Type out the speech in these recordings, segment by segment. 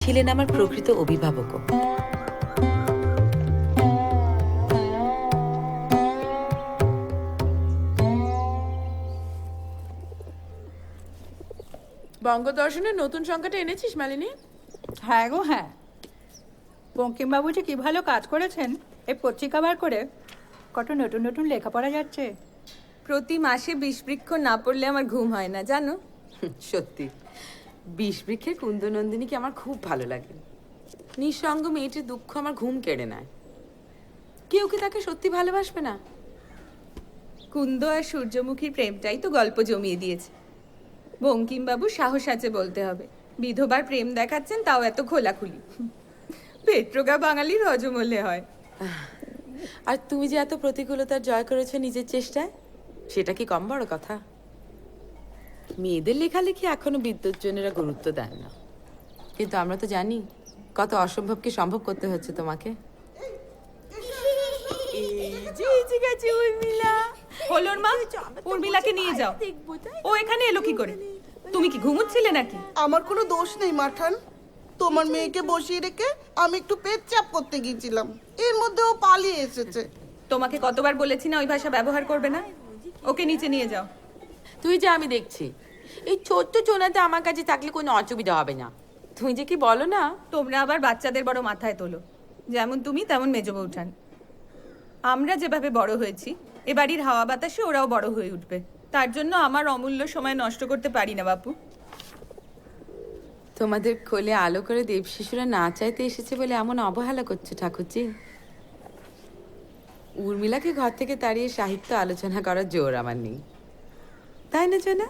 ছিলেন আমার প্রকৃত অভিভাবকও। বঙ্গদর্শনের নতুন সংখ্যাটা এনেছিস মালিনী? হ্যাঁ গো হ্যাঁ, বঙ্কিমবাবু যে কি ভালো কাজ করেছেন এই পত্রিকা বার করে। কত নতুন নতুন লেখা পড়া যাচ্ছে। প্রতি মাসে বিষবৃক্ষ না পড়লে আমার ঘুম হয় না জানো। সত্যি বিষবৃক্ষের কুন্দনন্দিনীকে আমার খুব ভালো লাগে। নিঃসঙ্গ মেয়েটির দুঃখ আমার ঘুম কেড়ে নেয়। কেউ কি তাকে সত্যি ভালোবাসবে না? কুন্দ আর সূর্যমুখীর প্রেমটাই তো গল্প জমিয়ে দিয়েছে। বঙ্কিমবাবু সাহস আছে বলতে হবে, বিধবার প্রেম দেখাচ্ছেন, তাও এত খোলাখুলি। পেট্রোগা বাঙালির হজমলে হয়। আর তুমি যে এত প্রতিকূলতার জয় করেছো নিজের চেষ্টায়, সেটা কি কম বড় কথা? মেয়েদের লেখালেখি এখনো বিদ্যুৎজনেরা গুরুত্ব দেন না, কিন্তু আমরা তো জানি কত অসম্ভবকে সম্ভব করতে হচ্ছে তোমাকে। হলোর মা, উর্মিলাকে নিয়ে যাও। ও এখানে এলো কি করে? তুমি কি ঘুমোচ্ছিলে নাকি? আমার কোনো দোষ নেই মাঠান। তোমার মেয়েকে বসিয়ে রেখে আমি একটু পেট চাপ করতে গিয়েছিলাম, এর মধ্যে ও পালিয়ে এসেছে। তোমাকে কতবার বলেছি না ওই ভাষা ব্যবহার করবে না। ওকে নিচে নিয়ে যাও। তুই যা, আমি দেখছি। এই ছোট্ট চোনাতে আমার কাছে থাকলে কোনো অসুবিধা হবে না। তুমি যে কি বলো না। তোমরা আবার বাচ্চাদের বড় মাথায় তোলো। যেমন তুমি তেমন মেজ বউঠান। আমরা যেভাবে বড় হয়েছি, এ বাড়ির হাওয়া বাতাসে ওরাও বড় হয়ে উঠবে। তার জন্য আমার অমূল্য সময় নষ্ট করতে পারি না বাপু। তোমাদের কোলে আলো করে দেব শিশুরা না চাইতে এসেছে বলে এমন অবহেলা করছো ঠাকুরজি। উর্মিলাকে ঘর থেকে তাড়িয়ে সাহিত্য আলোচনা করার জোর আমার নেই, তাই না জোনা?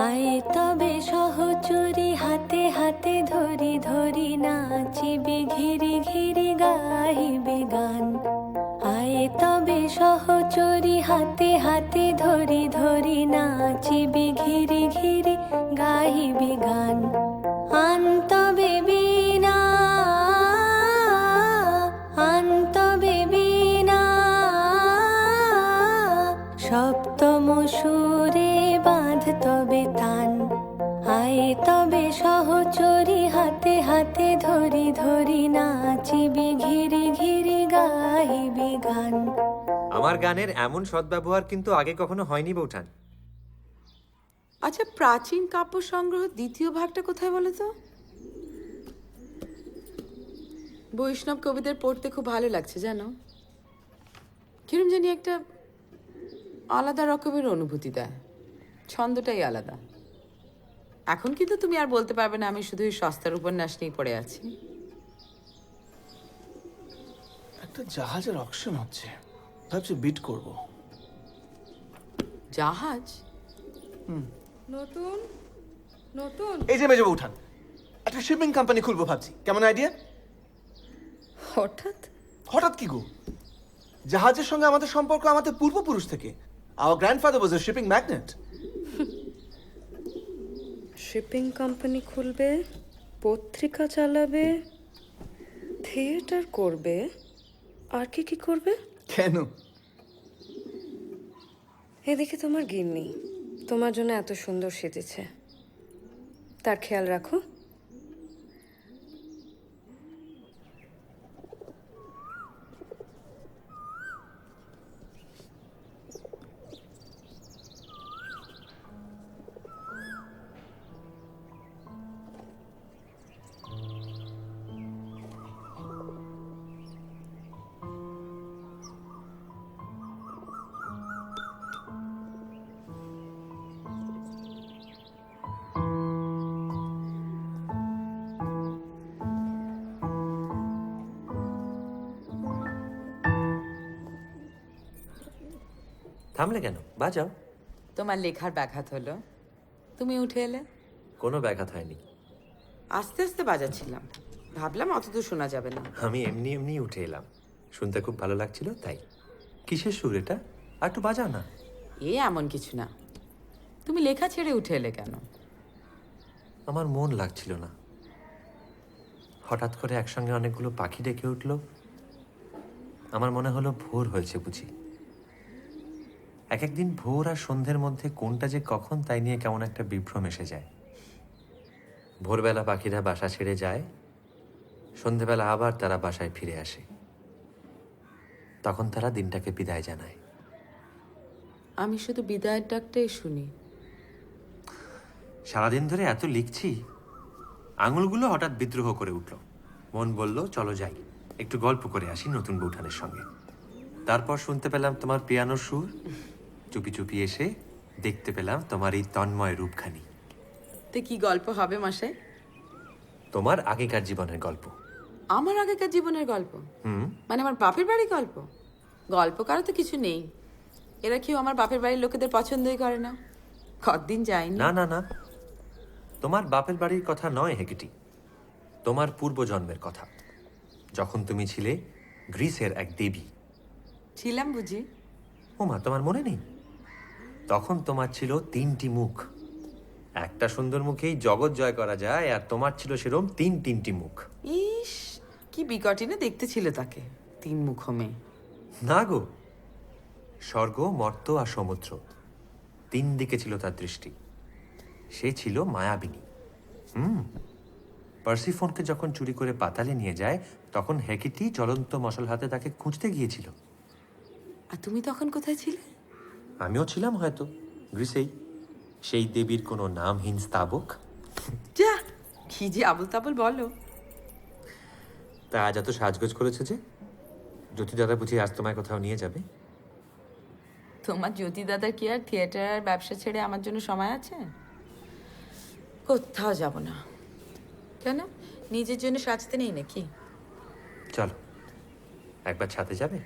আয় তবে সহচরি হাতে হাতে ধরি ধরি নাচিবে ঘিরি ঘিরি গাহিবে গান। আয় তবে সহচরি হাতে হাতে ধরি ধরি নাচিবে ঘিরি ঘিরি গাহিবে গান। আন্তবে বীণা আন্তবে বীণা সপ্তম সুরে বাঁধ তবে তান। আয় তবে সহচরি হাতে হাতে ধরি ধরি নাচিবি ঘিরি ঘিরি গাইবি গান। আমার গানের এমন সদ্ব্যবহার কিন্তু আগে কখনো হয়নি বৌঠান। আচ্ছা, প্রাচীন কাব্য সংগ্রহ দ্বিতীয় ভাগটা কোথায় বলো তো? বৈষ্ণব কবিদের পড়তে খুব ভালো লাগছে জানো। কিরম জানি একটা আলাদা রকমের অনুভূতি দেয়, ছন্দটাই আলাদা। এখন কিন্তু তুমি আর বলতে পারবে না আমি শুধু সস্তার উপন্যাস নিয়ে পড়ে আছি। একটা জাহাজের অকশন হচ্ছে, ভাবছি বিট করব। জাহাজ? নতুন নতুন এই যে মেজো উঠান, একটা শিপিং কোম্পানি খুলবো ভাবছি, কেমন আইডিয়া? হঠাৎ? হঠাৎ কি গো, জাহাজের সঙ্গে আমাদের সম্পর্ক আমাদের পূর্বপুরুষ থেকে। আওয়ার গ্র্যান্ডফাদার ওয়াজ আ শিপিং ম্যাগনেট। শিপিং কোম্পানি খুলবে, পত্রিকা চালাবে, থিয়েটার করবে, আর কি কি করবে? কেন? এদিকে তোমার গিন্নি তোমার জন্য এত সুন্দর সেজেছে, তার খেয়াল রাখো। থামলে কেন? বাজাও। তোমার লেখার ব্যাঘাত হলো, তুমি উঠে এলে। কোনো ব্যাঘাত হয়নি। আস্তে আস্তে বাজাচ্ছিলাম, ভাবলাম অতদূর শোনা যাবে না। আমি এমনি এমনি উঠে এলাম, শুনতে খুব ভালো লাগছিল তাই। কিসের সুর এটা? আর একটু বাজাও না। এ এমন কিছু না, তুমি লেখা ছেড়ে উঠে এলে কেন? আমার মন লাগছিল না। হঠাৎ করে একসঙ্গে অনেকগুলো পাখি ডেকে উঠল। আমার মনে হলো ভোর হয়েছে বুঝি। এক একদিন ভোর আর সন্ধ্যের মধ্যে কোনটা যে কখন তাই নিয়ে কেমন একটা বিভ্রম এসে যায়। ভোরবেলা পাখিরা বাসা ছেড়ে যায়, সন্ধেবেলা আবার তারা বাসায় ফিরে আসে। তখন তারা দিনটাকে বিদায় জানায়। আমি শুধু বিদায়ের ডাকটাই শুনি। সারাদিন ধরে এত লিখছি, আঙুলগুলো হঠাৎ বিদ্রোহ করে উঠল। মন বলল চলো যাই, একটু গল্প করে আসি নতুন বউঠানের সঙ্গে। তারপর শুনতে পেলাম তোমার পিয়ানোর সুর। চুপি চুপি এসে দেখতে পেলাম তোমার এই তন্ময় রূপখানি। তো কি গল্প হবে মশাই? তোমার আগেকার জীবনের গল্প। আমার আগেকার জীবনের গল্প? মানে আমার বাপের বাড়ির গল্প? গল্প করা তো কিছু নেই। এরা কেউ আমার বাপের বাড়ির লোকেদের পছন্দই করে না। কতদিন যায়নি। না না না, তোমার বাপের বাড়ির কথা নয় হেকিটি, তোমার পূর্বজন্মের কথা, যখন তুমি ছিলে গ্রিসের এক দেবী। ছিলাম বুঝি? ওমা, তোমার মনে নেই? তখন তোমার ছিল 3টি মুখ। একটা সুন্দর মুখেই জগৎ জয় করা যায়, আর তোমার ছিল সেরকম 3টি মুখ। ইস, কি বিকটিনে দেখতে ছিল তাকে, 3 মুখ মেয়ে। না গো, স্বর্গ, মর্ত আর সমুদ্র, 3 দিকে ছিল তার দৃষ্টি। সে ছিল মায়াবিনী। পার্সিফোনকে যখন চুরি করে পাতালে নিয়ে যায়, তখন হেকিটি জ্বলন্ত মশাল হাতে তাকে খুঁজতে গিয়েছিল। আর তুমি তখন কোথায় ছিলে? আমিও ছিলাম হয়তো গ্রিসেই, সেই দেবীর কোনো নামহীন স্তাবক। যা, কি যে আবল তাবল বলো। তা আজ এত সাজগোজ করেছে যে? জ্যোতি দাদা বুঝি আজ তোমায় কোথাও নিয়ে যাবে? তোমার জ্যোতি দাদার কি আর থিয়েটার আর ব্যবসা ছেড়ে আমার জন্য সময় আছে? কোথাও যাব না। কেন, নিজের জন্য সাজতে নেই নাকি? চলো একবার ছাদে যাবে?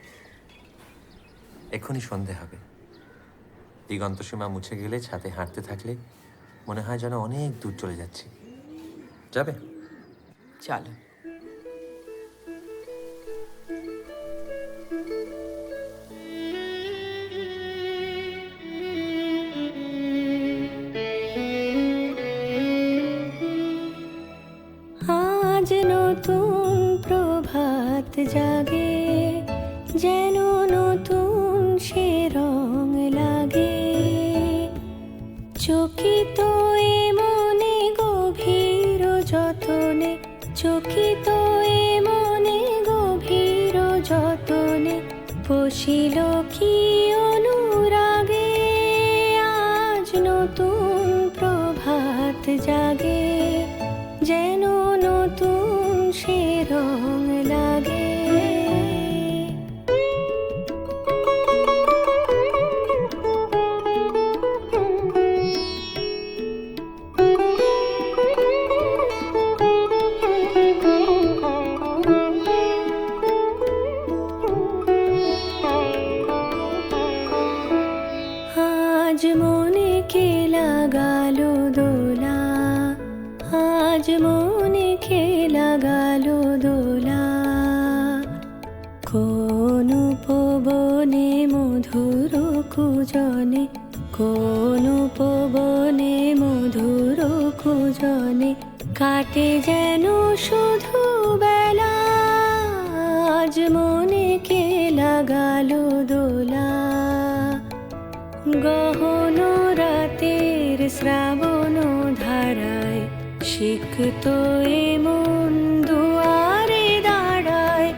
এক্ষুনি সন্ধে হবে। দিগন্ত সীমা মুছে গেলে ছাদে হাঁটতে থাকলে মনে হয় যেন অনেক দূর চলে যাচ্ছি। যাবে? চলো। আজ নতুন প্রভাত জাগে, যেন নতুন সে রং লাগে। চকিত এ মনে গভীর যতনে, চকিত এ মনে গভীর যতনে, বসিল কি অনুরাগে। আজ নতুন প্রভাত জাগে, যেন নতুন সে রং লাগে। আজ মনে কে লাগালো দোলা, আজ মনে কে লাগালো দোলা। কোন পবনে মধুর কুজনে, কোন পবনে মধুর কুজনে, কাটে যেন শুধু বেলা। আজ মনে কে লাগালো দোলা। গহন রাতের শ্রাবণ ধারায়, সিক্ত এ মন দুয়ারে দাঁড়ায়।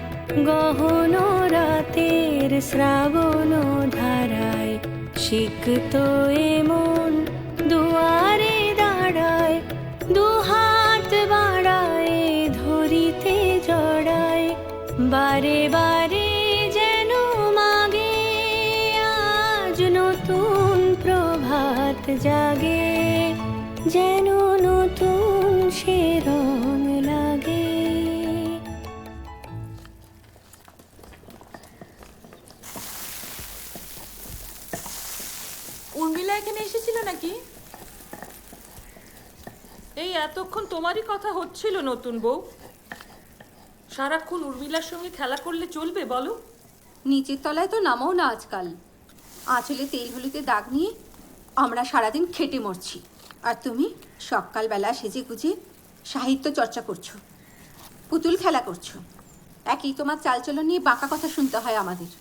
গহন রাতের শ্রাবণ ধারায়, সিক্ত এ মন দুয়ারে দাঁড়ায়। দুহাত বাড়ায় ধরিতে জড়ায়, বারে বারে যেন মাগে। আজ নতুন প্রভাত জাগে, যেন নতুন সে রং লাগে। উর্মিলা এখানে এসেছিল নাকি? এই এতক্ষণ তোমারই কথা হচ্ছিল নতুন বউ। সারাক্ষণ উর্মিলার সঙ্গে খেলা করলে চলবে বলো? নিচের তলায় তো নামও না আজকাল। আঁচলে তেল হলুদে দাগ নিয়ে আমরা সারাদিন খেটে মরছি, আর তুমি সকালবেলা সেজে গুজে সাহিত্য চর্চা করছো। পুতুল খেলা করছো। একই তোমার চালচলন নিয়ে বাঁকা কথা শুনতে হয় আমাদের।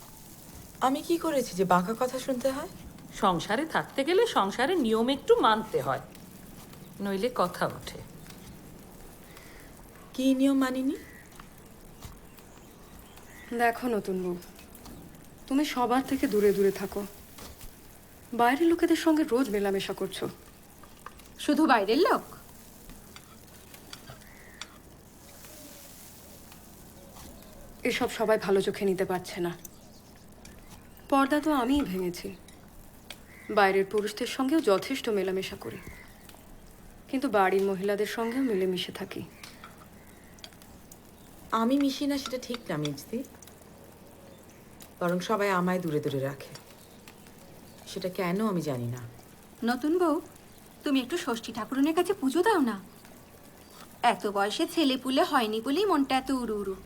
আমি কি করেছি যে বাঁকা কথা শুনতে হয়? সংসারে থাকতে গেলে সংসারের নিয়ম একটু মানতে হয়, নইলে কথা ওঠে। কি নিয়ম মানিনি? দেখো নতুন বউ, তুমি সবার থেকে দূরে দূরে থাকো। বাইরের লোকেদের সঙ্গে রোজ মেলামেশা করছো। শুধু বাইরের লোক? এসব সবাই ভালো চোখে নিতে পারছে না। পর্দা তো আমিই ভেঙেছি। বাইরের পুরুষদের সঙ্গেও যথেষ্ট মেলামেশা করি, কিন্তু বাড়ির মহিলাদের সঙ্গেও মিলেমিশে থাকি। আমি মিশি না সেটা ঠিক না মিজদি, বরং সবাই আমায় দূরে দূরে রাখে। সেটা কেন আমি জানি না। নতুন বউ, তুমি একটু ষষ্ঠী ঠাকুরনের কাছে পুজো দাও না। এত বয়সে ছেলে পুলে হয়নি বলেই মনটা এত উড়ু উড়ু।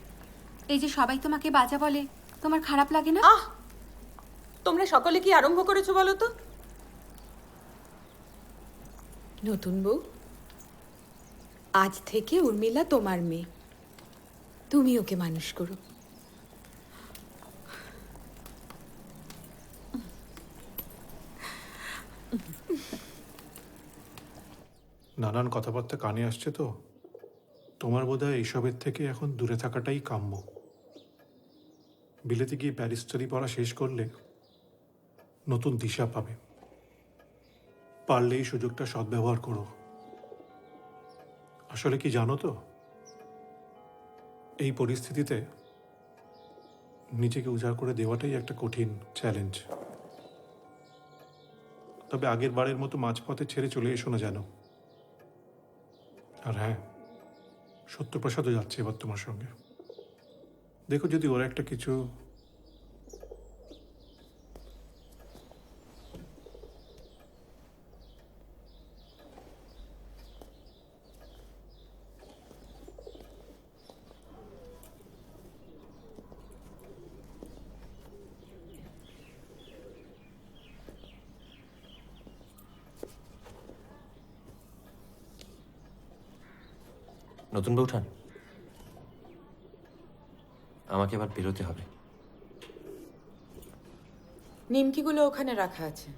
এই যে সবাই তোমাকে বাজা বলে, তোমার খারাপ লাগে না? আহ, তোমরা সকলে কি আরম্ভ করেছো বলো তো? নতুন বউ, আজ থেকে উর্মিলা তোমার মেয়ে, তুমি ওকে মানুষ করো। নানান কথাবার্তা কানে আসছে তো, তোমার বোধহয় এইসবের থেকে এখন দূরে থাকাটাই কাম্য। বিলেতে গিয়ে ব্যারিস্টারি পড়া শেষ করলে নতুন দিশা পাবে। পারলে এই সুযোগটা সদ্ব্যবহার করো। আসলে কি জানো তো, এই পরিস্থিতিতে নিজেকে উজাড় করে দেওয়াটাই একটা কঠিন চ্যালেঞ্জ। তবে আগের বারের মতো মাঝপথে ছেড়ে চলে এসো না যেন। আর হ্যাঁ, সত্যপ্রসাদও যাচ্ছে এবার তোমার সঙ্গে। দেখো যদি ওরা একটা কিছু। নতুন বউঠান, আমাকে এবার বেরোতে হবে। নিমকিগুলো ওখানে রাখা আছে,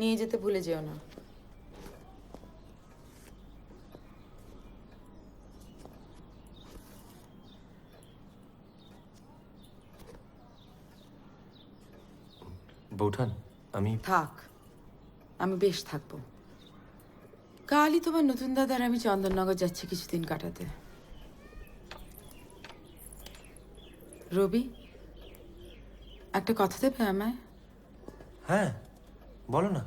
নিয়ে যেতে ভুলে যেও না। বউঠান, আমি থাক, আমি বেশ থাকবো। কালই তোমার নতুন দাদার আমি চন্দননগর যাচ্ছি কিছুদিন কাটাতে। রবি, একটা কথা দেবে আমায়? হ্যাঁ, বলো না।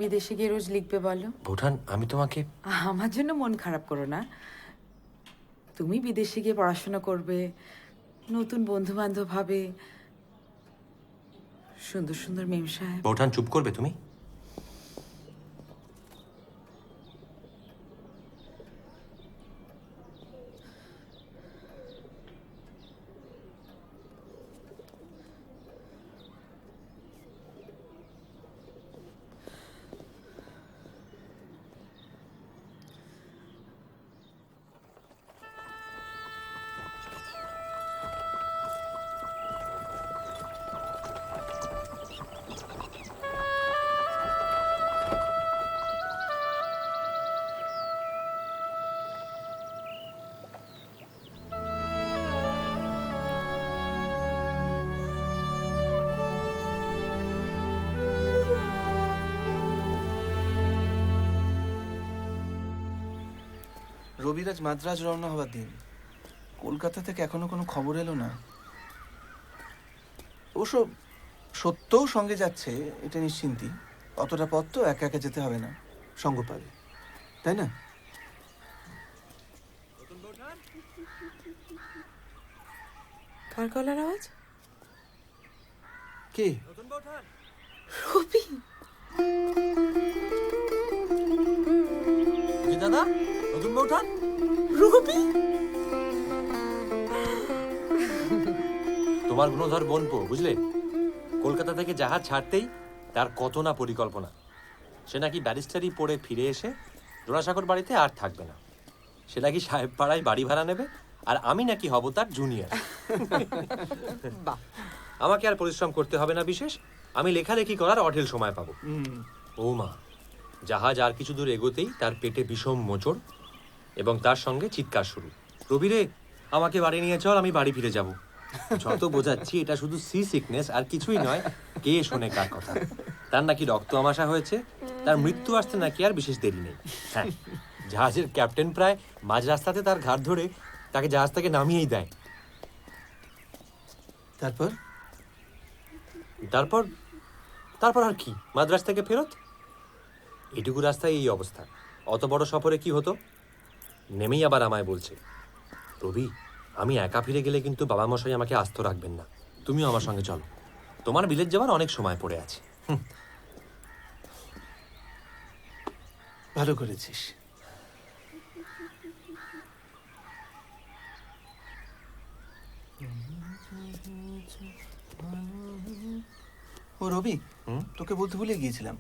বিদেশে গিয়ে রোজ লিখবে বলো। বউঠান, আমি তোমাকে। আমার জন্য মন খারাপ করো না। তুমি বিদেশে গিয়ে পড়াশোনা করবে, নতুন বন্ধু বান্ধব হবে, সুন্দর সুন্দর মেম সাহেব। বউঠান, চুপ করবে তুমি? রবিরাজ মাদ্রাজ রওনা হওয়ার দিন। কলকাতা থেকে এখনো কোনো খবর এলো না। ওসব সত্যও সঙ্গে যাচ্ছে, এটা নিশ্চিন্তি। অতটা পথ তো একা একা যেতে হবে না, সঙ্গ পাবে, তাই না? কার গলার আওয়াজ? কে? রবি। দাদা, নতুন বউঠান। রবি, তোমার গুণধর বোনপো, বুঝলে? কলকাতা থেকে জাহাজ ছাড়তেই তার কত না পরিকল্পনা। সে নাকি ব্যারিস্টারি পড়ে ফিরে এসে জোড়াসাগর বাড়িতে আর থাকবে না। সে নাকি সাহেব পাড়ায় বাড়ি ভাড়া নেবে, আর আমি নাকি হব তার জুনিয়র। বাহ, আমাকে আর পরিশ্রম করতে হবে না বিশেষ, আমি লেখালেখি করার অঢেল সময় পাবো। ও মা, জাহাজ আর কিছু দূর এগোতেই তার পেটে বিষম মোচড় এবং তার সঙ্গে চিৎকার শুরু, রবিরে আমাকে বাড়ি নিয়ে চল, আমি বাড়ি ফিরে যাব। যত বোঝাচ্ছি এটা শুধু সি সিকনেস আর কিছুই নয়, কে শোনে কার কথা। তার নাকি রক্ত আমাশা হয়েছে, তার মৃত্যু আসতে নাকি আর বিশেষ দেরি নেই। হ্যাঁ, জাহাজের ক্যাপ্টেন প্রায় মাঝ রাস্তাতে তার ঘাট ধরে তাকে জাহাজ থেকে নামিয়েই দেয়। তারপর তারপর তারপর আর কি, মাদ্রাজ থেকে ফেরত। এটুকু রাস্তায় এই অবস্থা, অত বড় সফরে কি হতো? নেমেই আবার আমায় বলছে, রবি আমি একা ফিরে গেলে কিন্তু বাবা মশাই আমাকে আস্ত রাখবেন না, তুমিও আমার সঙ্গে চলো, তোমার বিলেত যাওয়ার অনেক সময় পড়ে আছে। ভালো করেছিস। ও রবি, তোকে বলতে ভুলে গিয়েছিলাম,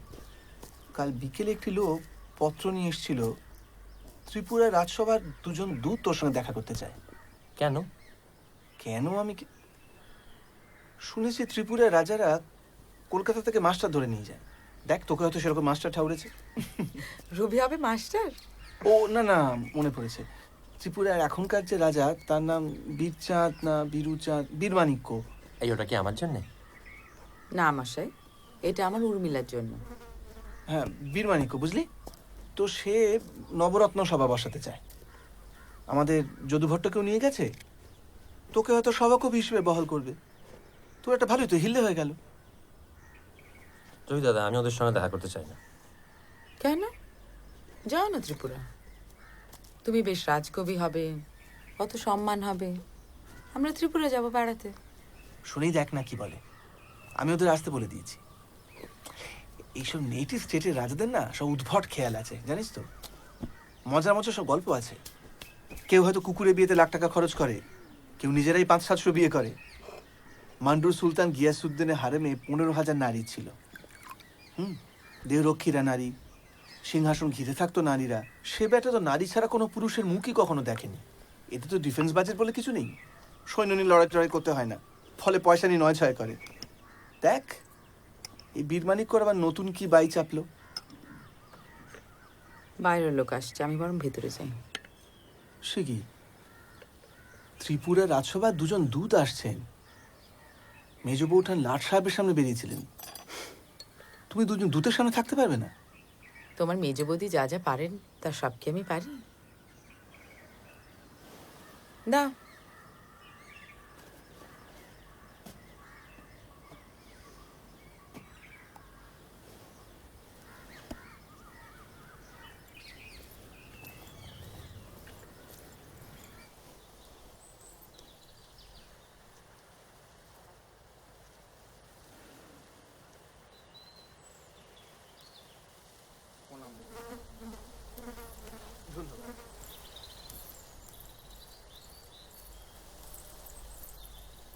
কাল বিকেলে একটি লোক পত্র নিয়ে এসেছিল, ত্রিপুরার রাজসভার দুজন দূত তোর সঙ্গে দেখা করতে চায়। কেন? কেন আমি শুনেছি ত্রিপুরার রাজারা কলকাতা থেকে মাস্টার ধরে নিয়ে যায়। দেখ, তোকে হয়তো সেরকম মাস্টার ঠাউরেছে। রবি হবে মাস্টার? ও না না, মনে পড়েছে, ত্রিপুরার এখনকার যে রাজা তার নাম বীরচাঁদ না বীরুচাঁদ, বীরমাণিক্য। এই ওটা কি আমার জন্যে? না মশাই, এটা আমার উর্মিলার জন্য। হ্যাঁ, বীরমাণিক্য, বুঝলি তো, সে নবরত্ন সভা বসাতে চায়। আমাদের যদুভট্টকেও নিয়ে গেছে, তোকে হয়তো সভাকবি হিসেবে বহাল করবে। তোর একটা ভালোই তো, হিল্লে হয়ে গেল। রবি দাদা, আমি ওদের সঙ্গে দেখা করতে চাই না। কেন? যাও না ত্রিপুরা, তুমি বেশ রাজকবি হবে, কত সম্মান হবে। আমরা ত্রিপুরা যাব বেড়াতে। শুনেই দেখ না কি বলে, আমি ওদের আসতে বলে দিয়েছি। এইসব নেটিভ স্টেটের রাজাদের না সব উদ্ভট খেয়াল আছে, জানিস তো, মজার মজার সব গল্প আছে। কেউ হয়তো কুকুরের বিয়েতে লাখ টাকা খরচ করে, কেউ নিজেরাই 500-700 বিয়ে করে। মান্ডুর সুলতান গিয়াসুদ্দিনের হারেমে 15,000 নারী ছিল। দেহরক্ষীরা নারী, সিংহাসন ঘিরে থাকতো নারীরা। সে ব্যাটা তো নারী ছাড়া কোনো পুরুষের মুখই কখনো দেখেনি। এতে তো ডিফেন্স বাজেট বলে কিছু নেই, সৈন্য নিয়ে লড়াই করতে হয় না, ফলে পয়সা নিয়ে নয় ছয় করে। দেখ, এই বীরমাণিক্যর আবার নতুন কি বাই চাপলো। বাইরের লোক আসছে, আমি বরং ভেতরে যাই। সে কি, ত্রিপুরার রাজসভার দুজন দূত আসছেন। মেজ বৌঠান লাট সাহেবের সামনে বেরিয়েছিলেন। তুমি দুজন দূতের সামনে থাকতে পারবে না? তোমার মেজ বৌদি যা যা পারেন তার সব কি আমি পারি? দাও।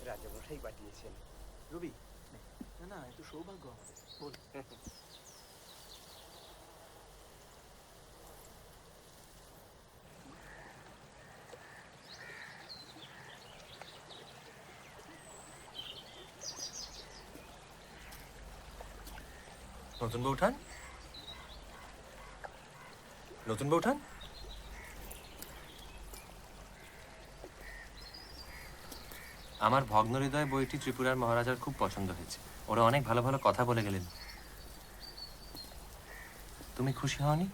রাজামশাই পাঠিয়েছেন। রবি, না না, এত সৌভাগ্য আমাদের। বল। নতুন বউঠান, নতুন বউঠান, আমার ভগ্ন হৃদয় বইটি ত্রিপুরার মহারাজার খুব পছন্দ হয়েছে। ওরা অনেক ভালো ভালো কথা বলে গেলেন। তুমি খুশি হওনি?